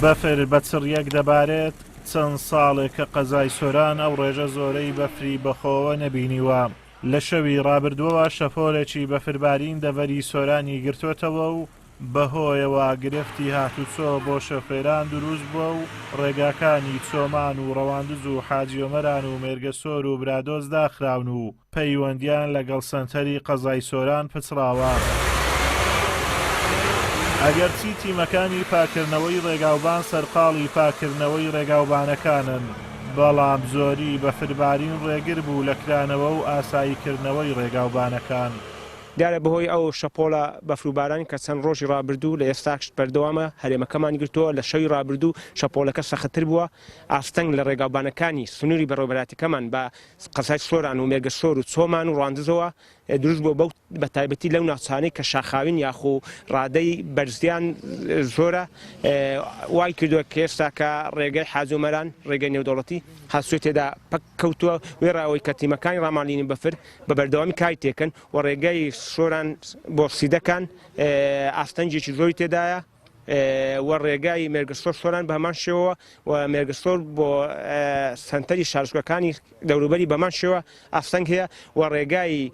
بەفر بە چڕیەک دەبارێت چەند ساڵێک کە قەزای سۆران ئەو ڕێژە زۆرەی بەفری بەخۆوە نەبینیوە. لە شەوی ڕابردووەوە شەپۆلێکی بەفربارین دەڤەری سۆرانی گرتوۆتەوە و بەهۆیەوە گرفتی هاتوچۆ بۆ شۆفێران دروست بووە و ڕێگاکانی چۆمان و ڕەواندز و حاجیۆمەران و مێرگەسۆر و برادۆز داخراون و پەیوەندیان لەگەڵ سەنتەری قەزای سۆران پچڕاوە. ئەگەرچی تیمەکانی پاکردنەوەی ڕێگاوبان سەرقاڵی پاکردنەوەی ڕێگاوبانەکانن، بەڵام زۆری بەفربارین ڕێگر بوو لە کرانەوە و ئاساییکردنەوەی ڕێگاوبانەکان. دیارە بەهۆی ئەو شەپۆلە بەفروبارانی کە چەند ڕۆژی ڕابردوو لە ئێستاش بەردەوامە هەرێمەکەمان گرتووە لە شەوی ڕابردوو شەپۆلەکە سەختتر بووە. ئاستەنگ لە ڕێگاوبانەکانی سنووری بەڕێوەبەراتەکەمان بە قەزای سۆران و مێرگەسۆر و چۆمان و ڕاندزەوە دروست بووە بە تایبەتی لەو ناوچانەی کە شاخاوین یاخۆ ڕادەی بەرزیان زۆرە وای کردووە کە ئێستا کە ڕێگەی حاجۆمەران ڕێگەی نێودەوڵەتی هەسوێ تێدا پەک کەوتووە وێڕاوەی کە تیمەکانی ڕامالینی بەفر بە بەردەوامی کای تێکن و ڕێگەی سۆران بۆ سیدەکان ئاستەنجێکی زۆری تێدایە و ڕێگای مێرگەسۆر سۆران بە هەمان شێوە و مێرگەسۆر بۆ سەنتەری شارژگەکانی دەوروبەری بەمان شێوە ئاستەنگ هەیە و ڕێگای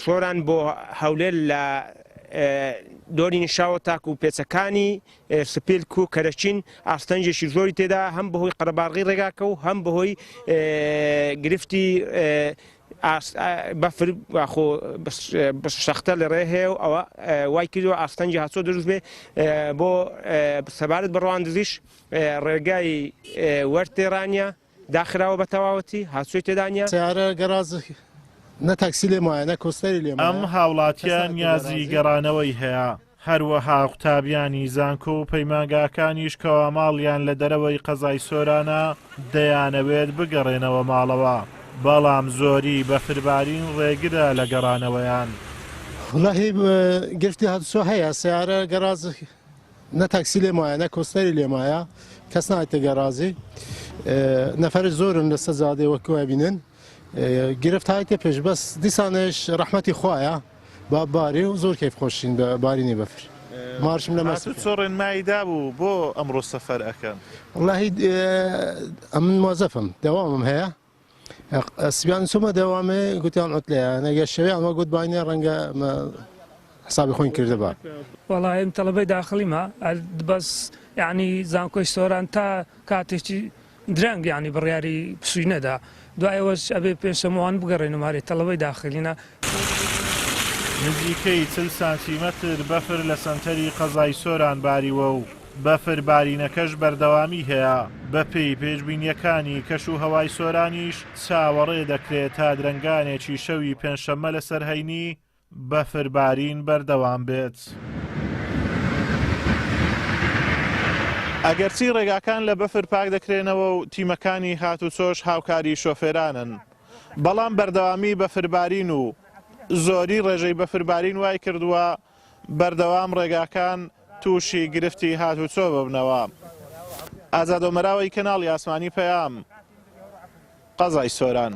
سۆران بۆ هەولێر لە دۆری نیشاوە تاک و پێچەکانی سپیلک و کەرەچین ئاستەنجێکی زۆری تێدا هەم بەهۆی قەرەباڵغی ڕێگاکە و هەم بەهۆی گرفتی بەفر شەختە لە ڕێ هەیە و ئەوە وای کردووە ئاستەنجی هاتۆ دروست بێ بۆ سەبارەت بە ڕەواندزیش ڕێگای وەرتێرانیا داخراوە بە تەواوەتی هاتووی تێدانیا سیارە گەراز نە تاکسی لێ وایە نە کۆستەری لێ ئەم هاوڵاتیان نیازی گەڕانەوەی هەیە. هەروەها قوتابیانی زانکۆ و پەیمانگاکانیش کەوا ماڵیان لە دەرەوەی قەزای سۆرانە دەیانەوێت بگەڕێنەوە ماڵەوە، بەڵام زۆری بەفربارین ڕێگرە لە گەڕانەوەیان. وڵاهی گرفتی هاتوچۆ هەیە سیارە گەراز نە تاکسی لێ وایە نە کۆستەری لێ وایە کەس نایتە گەرازی نەفەر زۆرن لە سەجادێ وەکوە بینن گرفت هایتە پێش بەس دیسانش ڕەحمەتی خوایە با باری و زۆر کەیف خۆشین بە بارینی بەفر مارشم لە هاتوچۆ ڕێنماییدا بوو بۆ ئەمڕۆ سەفەر ئەکەن. وڵاهی ئەمن موازەفم دەوامم هەیە سبیان چۆمە دەوامێ گوتیان ئۆتلەیە نەگە شەوەیان وە گوت باینێ ڕەنگە حسابی خۆین کردە بە وەڵای تەڵەبەی داخلیمە بەس یعنی زانکۆی سۆران تا کاتێکی درەنگ ینی بڕیاری پسووینەدا دوایەوەش ئەبێ پێشەمەوان بگەڕێن ومارێ تەڵەبەی داخلینە. نزیکەی 40 سانتیمەتر بەفر لە سەنتەری قەزای سۆران باریوە و بەفر بارینەکەش بەردەوامی هەیە. بەپێی پێشبینیەکانی کەش و هەوای سۆرانیش چاوەڕێ دەکرێت تا درەنگانێکی شەوی پێنجشەممە لەسەر هەینی بەفر بارین بەردەوام بێت. ئەگەرچی ڕێگاکان لە بەفر پاک دەکرێنەوە و تیمەکانی هاتوچۆش هاوکاری شۆفێرانن، بەڵام بەردەوامی بەفربارین و زۆری ڕێژەی بەفربارین وای کردووە بەردەوام ڕێگاکان تووشی گرفتی هاتوچۆ ببنەوە. ئازادۆمەراوی کەناڵی ئاسمانی پەیام، قەزای سۆران.